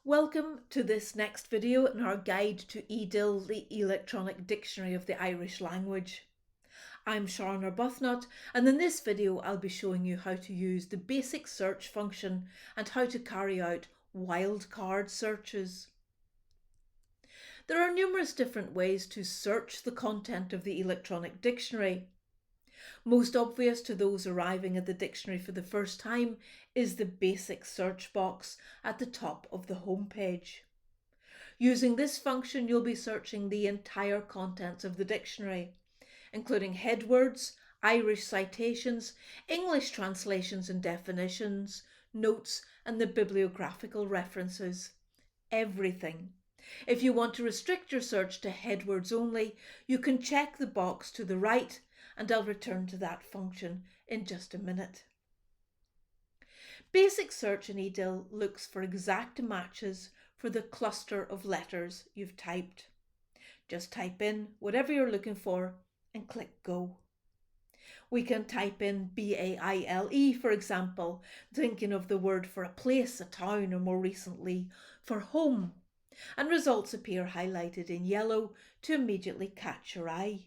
Welcome to this next video in our guide to eDIL, the Electronic Dictionary of the Irish Language. I'm Sharon Arbuthnot, and in this video I'll be showing you how to use the basic search function and how to carry out wildcard searches. There are numerous different ways to search the content of the electronic dictionary. Most obvious to those arriving at the dictionary for the first time is the basic search box at the top of the home page. Using this function, you'll be searching the entire contents of the dictionary, including headwords, Irish citations, English translations and definitions, notes, and the bibliographical references. Everything. If you want to restrict your search to headwords only, you can check the box to the right, and I'll return to that function in just a minute. Basic search in eDIL looks for exact matches for the cluster of letters you've typed. Just type in whatever you're looking for and click go. We can type in BAILE, for example, thinking of the word for a place, a town, or more recently for home, and results appear highlighted in yellow to immediately catch your eye.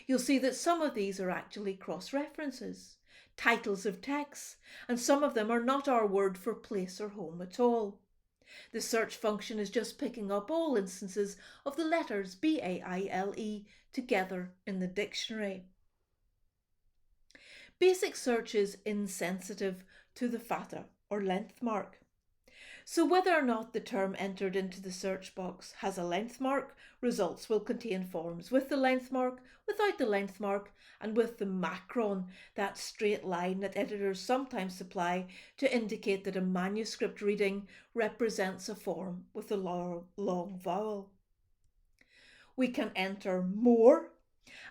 You'll see that some of these are actually cross-references, titles of texts, and some of them are not our word for place or home at all. The search function is just picking up all instances of the letters BAILE together in the dictionary. Basic search is insensitive to the fata or length mark. So whether or not the term entered into the search box has a length mark, results will contain forms with the length mark, without the length mark, and with the macron, that straight line that editors sometimes supply to indicate that a manuscript reading represents a form with a long vowel. We can enter more,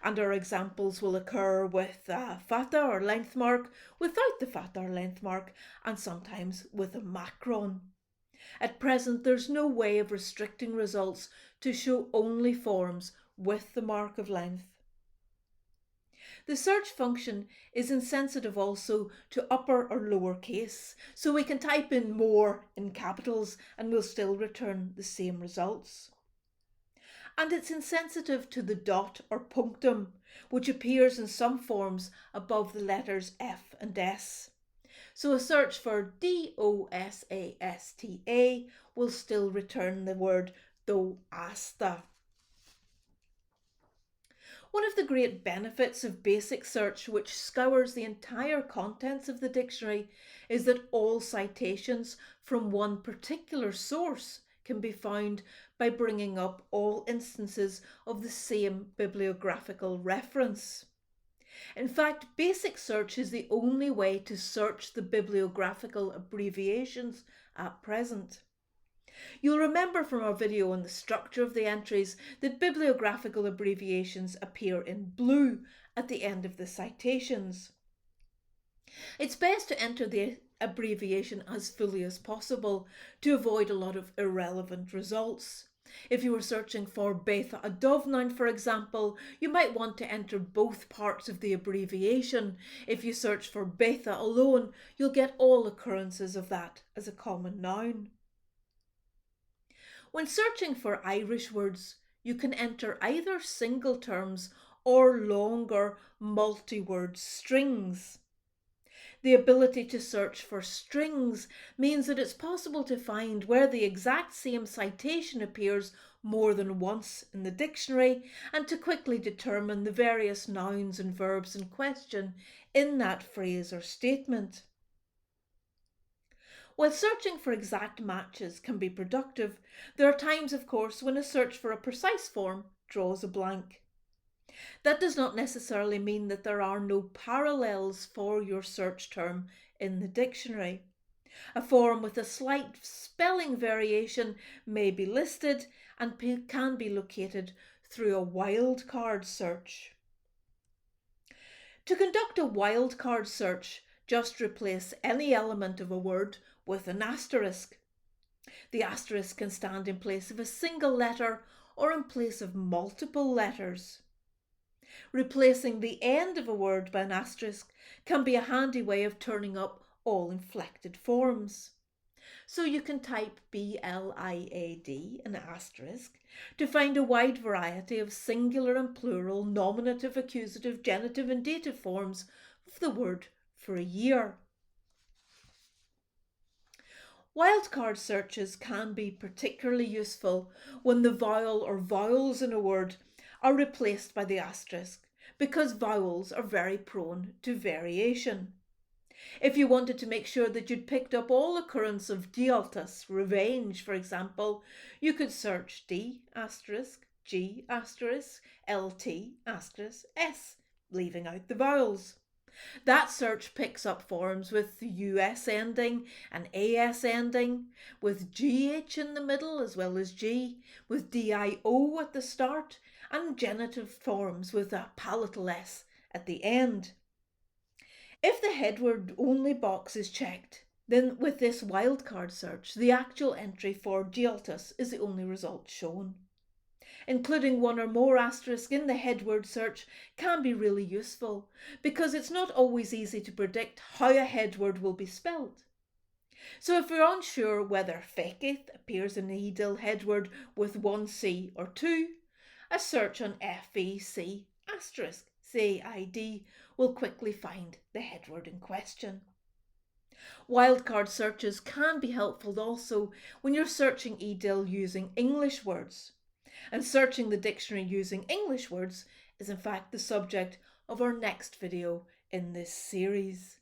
and our examples will occur with fata or length mark, without the fata or length mark, and sometimes with a macron. At present, there's no way of restricting results to show only forms with the mark of length. The search function is insensitive also to upper or lower case, so we can type in more in capitals and we'll still return the same results. And it's insensitive to the dot or punctum, which appears in some forms above the letters F and S. So a search for DOSASTA will still return the word doasta. One of the great benefits of basic search, which scours the entire contents of the dictionary, is that all citations from one particular source can be found by bringing up all instances of the same bibliographical reference. In fact, basic search is the only way to search the bibliographical abbreviations at present. You'll remember from our video on the structure of the entries that bibliographical abbreviations appear in blue at the end of the citations. It's best to enter the abbreviation as fully as possible to avoid a lot of irrelevant results. If you were searching for Beatha a Dovnain, for example, you might want to enter both parts of the abbreviation. If you search for Beatha alone, you'll get all occurrences of that as a common noun. When searching for Irish words, you can enter either single terms or longer multi-word strings. The ability to search for strings means that it's possible to find where the exact same citation appears more than once in the dictionary and to quickly determine the various nouns and verbs in question in that phrase or statement. While searching for exact matches can be productive, there are times, of course, when a search for a precise form draws a blank. That does not necessarily mean that there are no parallels for your search term in the dictionary. A form with a slight spelling variation may be listed and can be located through a wildcard search. To conduct a wildcard search, just replace any element of a word with an asterisk. The asterisk can stand in place of a single letter or in place of multiple letters. Replacing the end of a word by an asterisk can be a handy way of turning up all inflected forms. So you can type BLIAD, an asterisk, to find a wide variety of singular and plural nominative, accusative, genitive and dative forms of the word for a year. Wildcard searches can be particularly useful when the vowel or vowels in a word are replaced by the asterisk, because vowels are very prone to variation. If you wanted to make sure that you'd picked up all occurrence of dialtus, revenge, for example, you could search D asterisk, G asterisk, LT asterisk, S, leaving out the vowels. That search picks up forms with the US ending and AS ending, with GH in the middle as well as G, with DIO at the start, and genitive forms with a palatal S at the end. If the Headword Only box is checked, then with this wildcard search, the actual entry for dialtus is the only result shown. Including one or more asterisks in the headword search can be really useful because it's not always easy to predict how a headword will be spelled. So if you're unsure whether feketh appears in the eDIL headword with one C or two, a search on FEC asterisk CID will quickly find the headword in question. Wildcard searches can be helpful also when you're searching eDIL using English words. And searching the dictionary using English words is in fact the subject of our next video in this series.